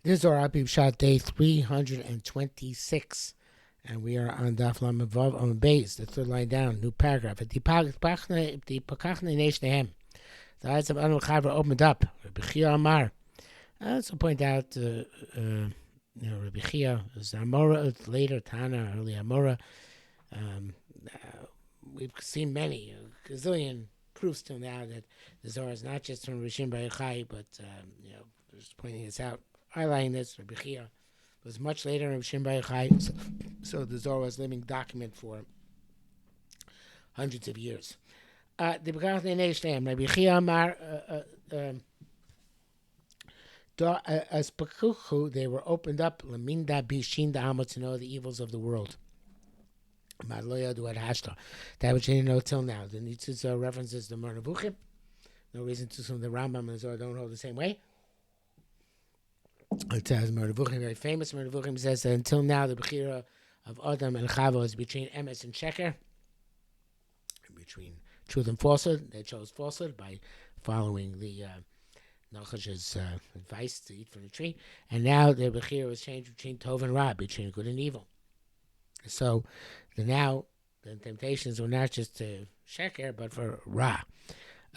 This is our Pshat day 326, and we are on Daf Lamed Vav on base, the third line down, new paragraph. The Pakachne Neshnehem. The eyes of Anu Chava opened up. Rabbi Chia Amar. I also point out, Rabbi Chia is Amora, later Tana, early Amora. We've seen many, gazillion proofs till now that the Zohar is not just from Rishim Bar Yochai, but, just pointing this out. Highlighting this, Rabbi Chia was much later in Rishim Bar Yochai, so the Zohar was living document for hundreds of years. The Bekach Neshnehem, Rabbi Chia Amar, as Pekuchu, they were opened up, Laminda Bishin Da'ama, to know the evils of the world. That which they didn't know till now. The Nitzitz references the Mernavuchim. No reason to assume the Rambam and the Zohar don't hold the same way. It says Mernavuchim, very famous. Mernavuchim says that until now the Bechira of Adam and Chava is between Emes and Sheker, between truth and falsehood. They chose falsehood by following the Nachash's advice to eat from the tree. And now the Bechira was changed between Tov and Ra, between good and evil. So now the temptations were not just to Sheker, but for Ra.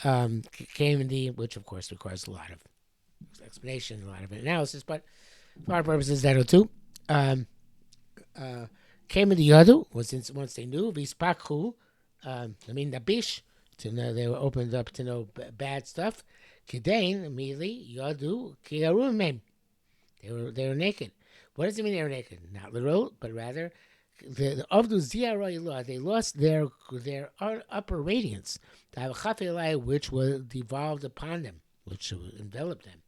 Came indeed, which of course requires a lot of explanation, a lot of analysis, but for our purposes, that'll too. Came in the Yadu, once they knew, Vispakhu, the Bish, to know they were opened up to know bad stuff. Kidain, immediately, Yadu, Kiarumim. They were naked. What does it mean they were naked? Not literal, but rather, of the Ziaraylah, they lost their upper radiance, which was devolved upon them, which enveloped them.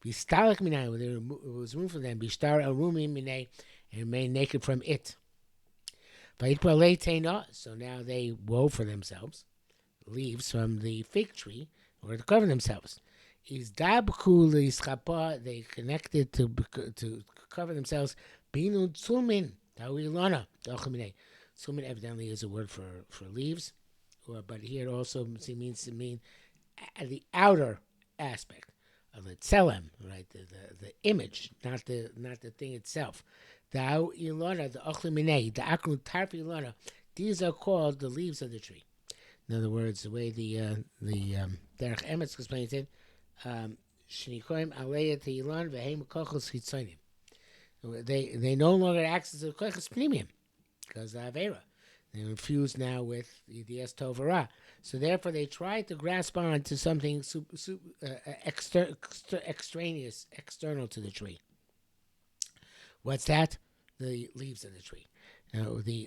V'stalak minay, it was room for them. V'shtar arumi minay, and remained naked from it. So now they wove for themselves leaves from the fig tree in order to cover themselves. They connected to cover themselves. Binu tzumin tawilana. Tzumin evidently is a word for leaves, but here it also means to mean the outer aspect of the tzelem, right? The image, not the thing itself. Thou ilana, the ochlimine, the akrun tarfi ilana. These are called the leaves of the tree. In other words, the way the Derech Emetz explains it, shnikoim aleya teilan vehem kochos chitzonim. They no longer access the kochos pnimium because of avera. They're infused now with the Es Tov Ra. So therefore, they try to grasp on to something extraneous, external to the tree. What's that? The leaves of the tree.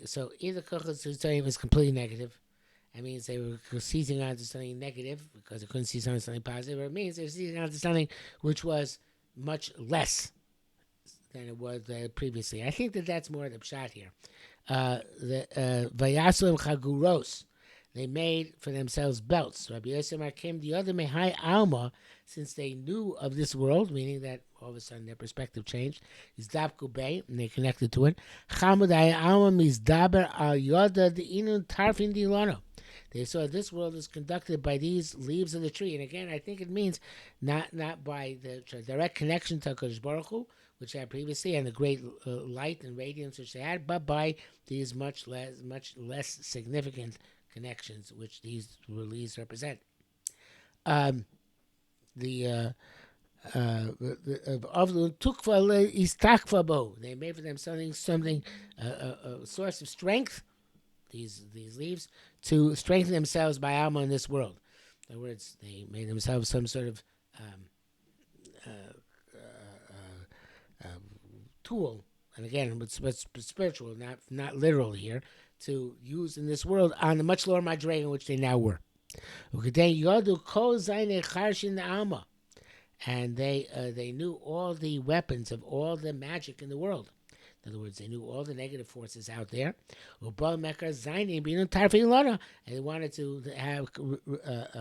So either kochos chitzonim is completely negative. That means they were seizing on to something negative because they couldn't see something positive. Or it means they were seizing on to something which was much less than it was previously. I think that's more the Pshat here. The Vayaslim Chaguros, they made for themselves belts. Rabbi Yosef came the other Mehai Alma, since they knew of this world, meaning that all of a sudden their perspective changed. Is Dabku Bay, and they connected to it. Chamudai Alma Mizdaber Al Yoda the Inun Tarfin Dilano. They saw this world is conducted by these leaves of the tree. And again, I think it means not by the direct connection to HaKadosh Baruch Hu, which they had previously, and the great light and radiance which they had, but by these much less significant connections which these leaves represent. They made for them something a source of strength. These leaves to strengthen themselves by Alma in this world. In other words, they made themselves some sort of tool, and again, it's spiritual, not literal here, to use in this world on the much lower madrega in which they now were. And they knew all the weapons of all the magic in the world. In other words, they knew all the negative forces out there. And they wanted to have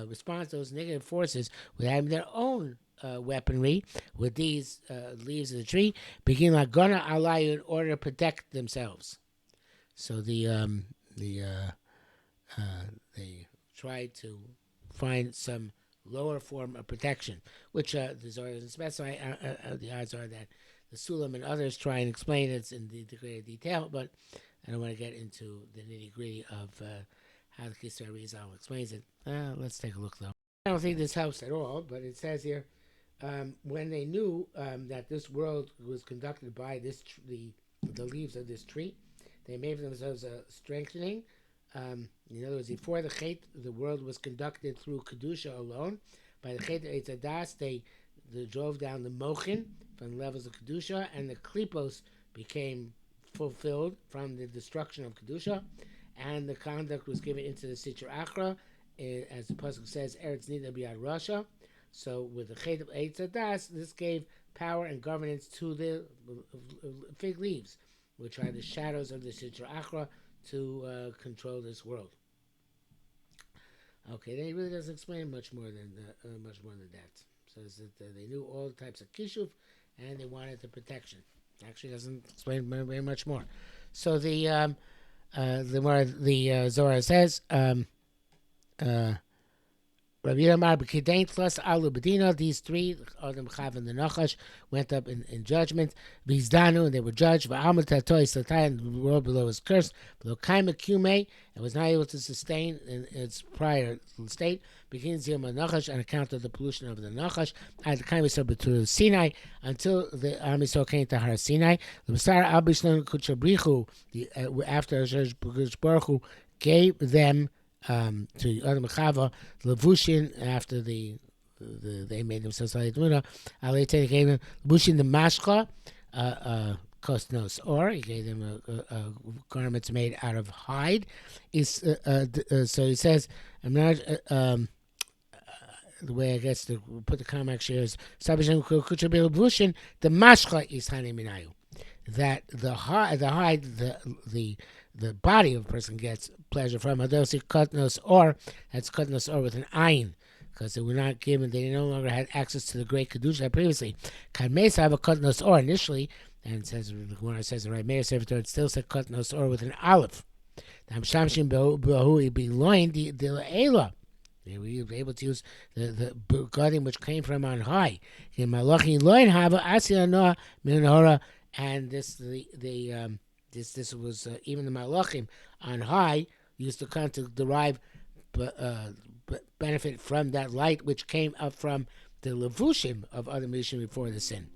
response to those negative forces with having their own weaponry with these leaves of the tree, begin lagona alayu in order to protect themselves. So they tried to find some lower form of protection, which the Zohar doesn't specify. The odds are that the Sulam and others try and explain it in the greater detail, but I don't want to get into the nitty gritty of how the Kisra Rizal explains it. Let's take a look though. I don't think this helps at all, but it says here when they knew that this world was conducted by the leaves of this tree, they made for themselves a strengthening. In other words, before the Chet, the world was conducted through Kedusha alone. By the Chet Eitz Adas, they drove down the Mochin from the levels of Kedusha, and the Klipos became fulfilled from the destruction of Kedusha, and the conduct was given into the Sitra Achra, as the Pasuk says, Eretz Nida Biad Rasha. So with the Chet of Eitz Adas, this gave power and governance to the fig leaves, which are the shadows of the Sitra Achra, to control this world. Okay, then he really doesn't explain much more than that. Says that they knew all types of kishuf, and they wanted the protection. Actually, doesn't explain very much more. So the Zohar says. Rabbi Yamar b'kidain plus alu bedina. These three, Adam, Chav, and the Nachash, went up in judgment. V'hizdanu, and they were judged. V'amad tatoi satai, and the world below was cursed. Below kaima kume, and was not able to sustain in its prior state. Begins Yom Nachash on account of the pollution of the Nachash. At the kaima to Sinai, until the Am Yisrael came to Har Sinai. The B'sar Abishlan Kuchabrichu, after Baruch Hu gave them to Adam Chava, Levushin, after they made themselves Alei Alei gave them Levushin the Mashcha, Kosnos Or. He gave them garments made out of hide. So he says, I'm not. The way I guess to put the comment here is Sabishan Kuchabel Levushin the Mashcha is Hani Minayu. That the hide, the body of a person gets pleasure from. Adosi Kutnos Or, that's Kutnos Or with an ayin, because they were not given, they no longer had access to the great Kedusha previously. Kadmesa have a Kutnos Or initially, and it says, when it says the right Meir Sefer, it still said Kutnos Or with an aleph. Shamshim Behu Beloin the Eila. They were able to use the begadim which came from on high. In Malachi Loin Hava Asya Noah Minhora, and this was even the Malachim on high used to come to derive benefit from that light which came up from the levushim of other Mishim before the sin.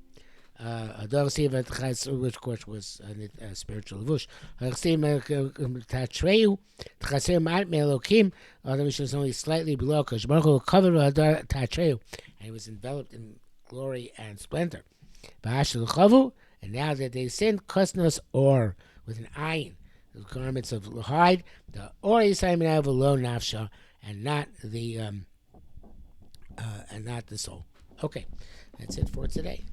Which of course was a spiritual levush. Other Mishim was only slightly below because Baruch Hu covered and he was enveloped in glory and splendor. And now that they sinned, Kosnos Or with an ayin, the garments of hide, the Or Yisayim of a low nafsha, and not the soul. Okay, that's it for today.